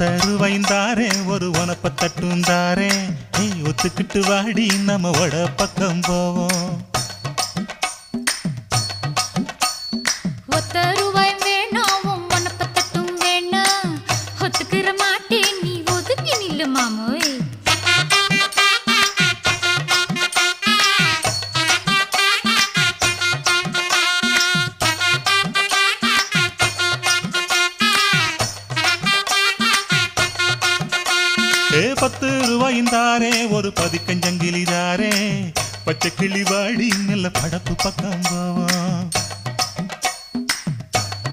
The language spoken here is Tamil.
ஒத்தருவைந்தாரே ஒரு உனப்ப தட்டுந்தாரே ஒத்துக்கிட்டு வாடி நம்ம வட பக்கம் போவோம். ஒத்தருவாய் வேணாம் உனப்ப தட்டும் வேணா ஒத்துக்கிற மாட்டேன் நீ ஒதுங்கி நில்லு மாமோய். ₹10 ஒரு பதிக்கஞ்சங்கிலிதாரே பச்சை கிளி வாடி நல்ல படப்பு பக்கம் போவோம்.